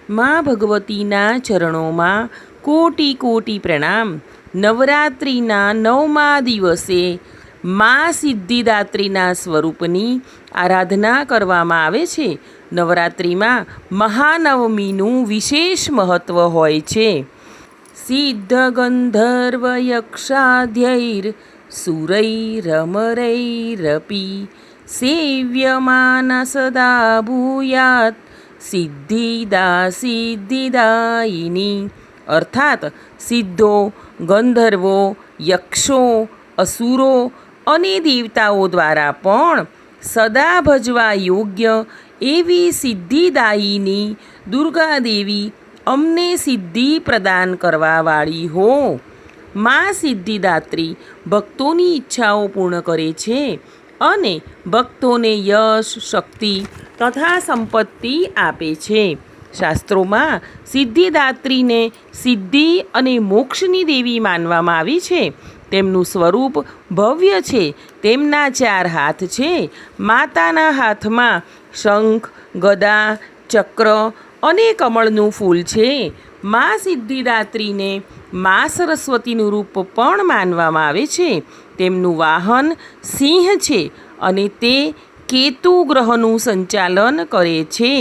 માં ભગવતીના ચરણોમાં કોટી કોટી પ્રણામ। નવરાત્રિના 9મા દિવસે માં સિદ્ધિદાત્રીના સ્વરૂપની આરાધના કરવામાં આવે છે। નવરાત્રિમાં મહાનવમીનું વિશેષ મહત્ત્વ હોય છે। સિદ્ધ ગંધર્વ યક્ષાધ્યૈર સુરૈરમરૈરપી સેવ્યમાન સદા ભૂયાત સિદ્ધિદા સિદ્ધિદાયિની। અર્થાત સિદ્ધો, ગંધર્વો, યક્ષો, અસુરો અને દેવતાઓ દ્વારા પણ સદા ભજવા યોગ્ય એવી સિદ્ધિદાયિની દુર્ગાદેવી અમને સિદ્ધિ પ્રદાન કરવાવાળી હો। માં સિદ્ધિદાત્રી ભક્તોની ઈચ્છાઓ પૂર્ણ કરે છે અને ભક્તોને યશ, શક્તિ તથા સંપત્તિ આપે છે। શાસ્ત્રોમાં સિદ્ધિદાત્રીને સિદ્ધિ અને મોક્ષની દેવી માનવામાં આવી છે। તેમનું સ્વરૂપ ભવ્ય છે। તેમના 4 હાથ છે। માતાના હાથમાં શંખ, ગદા, ચક્ર અને કમળનું ફૂલ છે। મા સિદ્ધિદાત્રીને મા સરસ્વતીનું રૂપ પણ માનવામાં આવે છે। તેમનું વાહન સિંહ છે અને તે કેતુ ગ્રહનું સંચાલન કરે છે।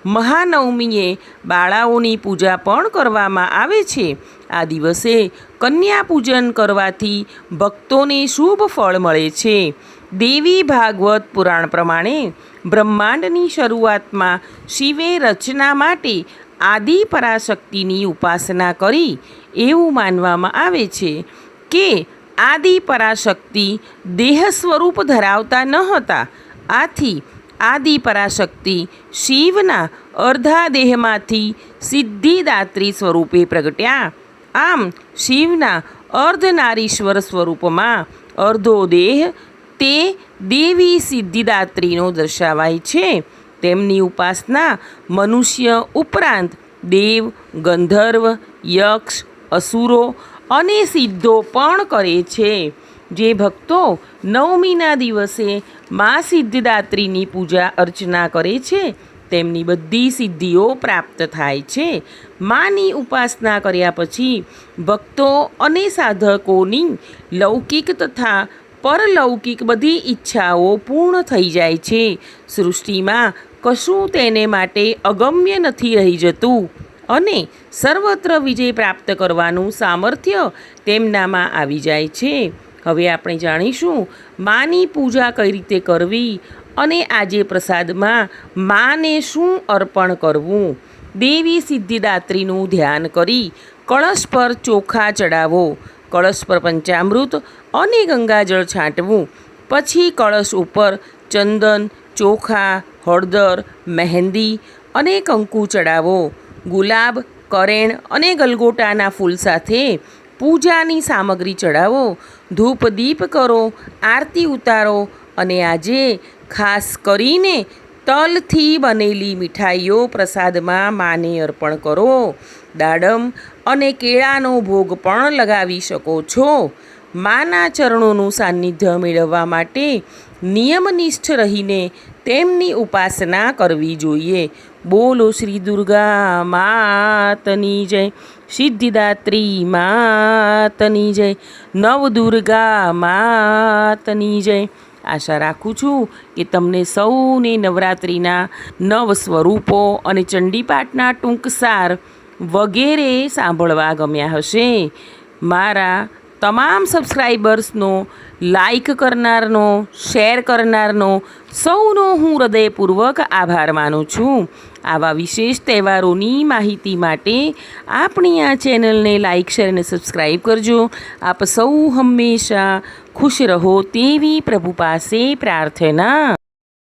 મહાનવમીએ બાળાઓની પૂજા પણ કરવામાં આવે છે। આ દિવસે કન્યા પૂજન કરવાથી ભક્તોને શુભ ફળ મળે છે। દેવી ભાગવત પુરાણ પ્રમાણે બ્રહ્માંડની શરૂઆતમાં શિવે રચના માટે આદિ પરાશક્તિની ઉપાસના કરી એવું માનવામાં આવે છે કે આદિ પરાશક્તિ દેહ સ્વરૂપ ધરાવતા ન હતા। આથી આદિ પરાશક્તિ શિવના અર્ધા દેહમાંથી સિદ્ધિદાત્રી સ્વરૂપે પ્રગટ્યા। આમ શિવના અર્ધનારીશ્વર સ્વરૂપમાં અર્ધો દેહ તે દેવી સિદ્ધિદાત્રીનો દર્શાવાય છે। તેમની ઉપાસના મનુષ્ય ઉપરાંત દેવ, ગંધર્વ, યક્ષ, અસુરો અને સિદ્ધો પણ કરે છે। જે ભક્તો નવમીના દિવસે મા સિદ્ધિદાત્રીની પૂજા અર્ચના કરે છે તેમની બધી સિદ્ધિઓ પ્રાપ્ત થાય છે। માની ઉપાસના કર્યા પછી ભક્તો અને સાધકોની લૌકિક તથા પરલૌકિક બધી ઈચ્છાઓ પૂર્ણ થઈ જાય છે। સૃષ્ટિમાં કશું તેને માટે અગમ્ય નથી રહી જતું અને સર્વત્ર વિજય પ્રાપ્ત કરવાનું સામર્થ્ય તેમનામાં આવી જાય છે। હવે આપણે જાણીશું માની પૂજા કઈ રીતે કરવી અને આજે પ્રસાદમાં માને શું અર્પણ કરવું। દેવી સિદ્ધિદાત્રીનું ધ્યાન કરી કળશ પર ચોખા ચડાવો। કળશ પર પંચામૃત અને ગંગાજળ છાંટવું। પછી કળશ ઉપર ચંદન, ચોખા, હળદર, મહેંદી અને કંકુ ચડાવો। ગુલાબ, કરેણ અને ગલગોટાના ફૂલ સાથે પૂજાની સામગ્રી ચડાવો। ધૂપ દીપ કરો, આરતી ઉતારો અને આજે ખાસ કરીને તલથી બનેલી મીઠાઈઓ પ્રસાદમાં માને અર્પણ કરો। દાડમ અને કેળાનો ભોગ પણ લગાવી શકો છો। માના ચરણોનું સાનિધ્ય મેળવવા માટે નિયમનિષ્ઠ રહીને તેમની ઉપાસના કરવી જોઈએ। બોલો શ્રી દુર્ગા માતની જય, સિદ્ધિદાત્રી માતની જય, નવદુર્ગા માતની જય। આશા રાખું છું કે તમને સૌને નવરાત્રિના 9 સ્વરૂપો અને ચંડીપાઠના ટૂંકસાર વગેરે સાંભળવા ગમ્યા હશે। મારા તમામ સબસ્ક્રાઈબર્સનો, લાઈક કરનારનો, શેર કરનારનો સૌનો હું હૃદયપૂર્વક આભાર માનું છું। આવા વિશેષ તહેવારોની માહિતી માટે આપણી આ ચેનલને લાઈક, શેર અને સબસ્ક્રાઈબ કરજો। આપ સૌ હંમેશા ખુશ રહો તેવી પ્રભુ પાસે પ્રાર્થના।